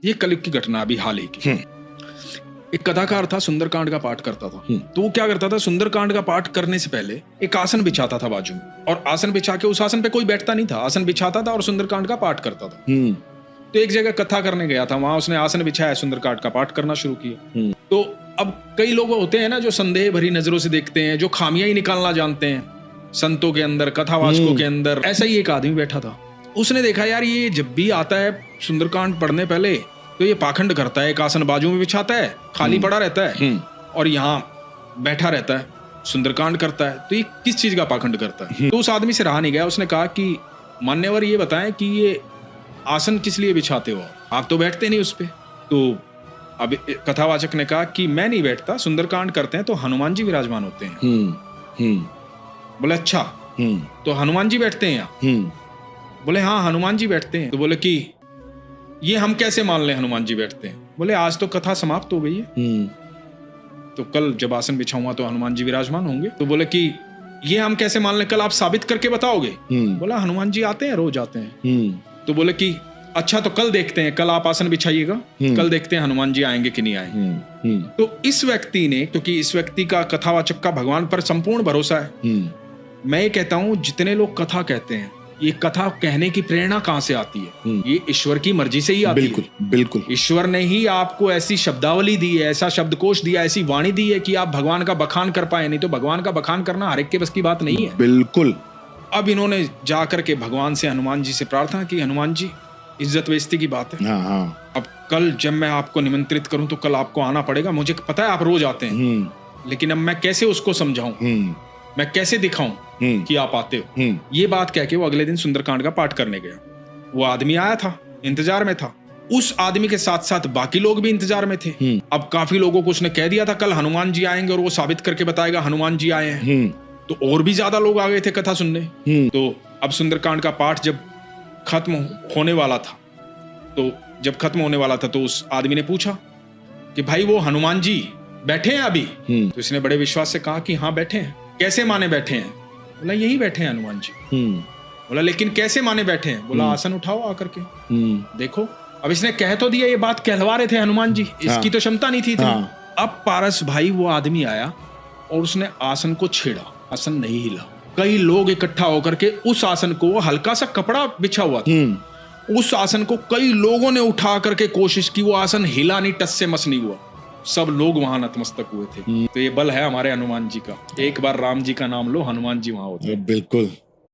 ये कलयुग की घटना अभी हाल ही की। एक कथाकार था, सुंदरकांड का पाठ करता था। तो वो क्या करता था, सुंदरकांड का पाठ करने से पहले एक आसन बिछाता था बाजू में, और आसन बिछा के उस आसन पे कोई बैठता नहीं था, आसन बिछाता था और सुंदरकांड का पाठ करता था। तो एक जगह कथा करने गया था, वहां उसने आसन बिछाया, सुंदरकांड का पाठ करना शुरू किया। तो अब कई लोग होते हैं ना जो संदेह भरी नजरों से देखते हैं, जो खामियां ही निकालना जानते हैं संतों के अंदर, कथावाचकों के अंदर। ऐसा ही एक आदमी बैठा था, उसने देखा यार ये जब भी आता है सुंदरकांड पढ़ने पहले तो ये पाखंड करता है, एक आसन बाजू में बिछाता है, खाली पड़ा रहता है और यहाँ बैठा रहता है, सुंदरकांड करता है। तो ये किस चीज का पाखंड करता है? तो उस आदमी से रहा नहीं गया, उसने कहा कि मान्यवर ये बताएं कि ये आसन किस लिए बिछाते हो, आप तो बैठते नहीं उस पे। तो अब कथावाचक ने कहा कि मैं नहीं बैठता, सुंदरकांड करते हैं तो हनुमान जी विराजमान होते हैं। बोले अच्छा, तो हनुमान जी बैठते हैं यहाँ? बोले हाँ हनुमान जी बैठते हैं। तो बोले कि ये हम कैसे मान लें हनुमान जी बैठते हैं? बोले आज तो कथा समाप्त हो गई है, तो कल जब आसन बिछाऊंगा तो हनुमान जी विराजमान होंगे। तो बोले कि ये हम कैसे मान लें, कल आप साबित करके बताओगे? बोला हनुमान जी आते हैं, रोज आते हैं। तो बोले कि अच्छा तो कल देखते हैं, कल आप आसन बिछाइएगा, कल देखते हैं हनुमान जी आएंगे कि नहीं आएंगे। तो इस व्यक्ति ने, क्योंकि इस व्यक्ति का, कथावाचक का भगवान पर संपूर्ण भरोसा है, मैं ये कहता हूं जितने लोग कथा कहते हैं, ये कथा कहने की प्रेरणा कहां से आती है? ये ईश्वर की मर्जी से ही आती है। बिल्कुल। ईश्वर ने ही आपको ऐसी शब्दावली दी है, ऐसा शब्दकोश दिया, ऐसी वाणी दी है कि आप भगवान का बखान कर पाए। नहीं तो भगवान का बखान करना हर एक के बस की बात नहीं है। बिल्कुल। अब इन्होंने जाकर के भगवान से, हनुमान जी से प्रार्थना की, हनुमान जी इज्जत बेइज्जती की बात है, अब कल जब मैं आपको निमंत्रित करूं तो कल आपको आना पड़ेगा। मुझे पता है आप रोज आते हैं, लेकिन अब मैं कैसे उसको समझाऊं, मैं कैसे दिखाऊं कि आप आते हो? ये बात कह के वो अगले दिन सुंदरकांड का पाठ करने गया। वो आदमी आया था, इंतजार में था, उस आदमी के साथ साथ बाकी लोग भी इंतजार में थे। अब काफी लोगों को उसने कह दिया था कल हनुमान जी आएंगे और वो साबित करके बताएगा हनुमान जी आए हैं। तो और भी ज्यादा लोग आ गए थे कथा सुनने। तो अब सुंदरकांड का पाठ जब खत्म होने वाला था, तो उस आदमी ने पूछा कि भाई वो हनुमान जी बैठे हैं अभी? तो इसने बड़े विश्वास से कहा कि हाँ बैठे हैं। कैसे माने बैठे हैं? बोला यही बैठे हैं हनुमान जी। बोला लेकिन कैसे माने बैठे हैं? बोला आसन उठाओ आकर के देखो। अब इसने कह तो दिया, ये बात कहलवा रहे थे हनुमान जी, इसकी तो क्षमता नहीं थी इतनी। अब पारस भाई वो आदमी आया और उसने आसन को छेड़ा, आसन नहीं हिला। कई लोग इकट्ठा होकर के उस आसन को, हल्का सा कपड़ा बिछा हुआ था, उस आसन को कई लोगों ने उठा करके कोशिश की, वो आसन हिला नहीं, टस से मस नहीं हुआ। सब लोग वहां नतमस्तक हुए थे। तो ये बल है हमारे हनुमान जी का। एक बार राम जी का नाम लो, हनुमान जी वहां होते हैं। बिल्कुल।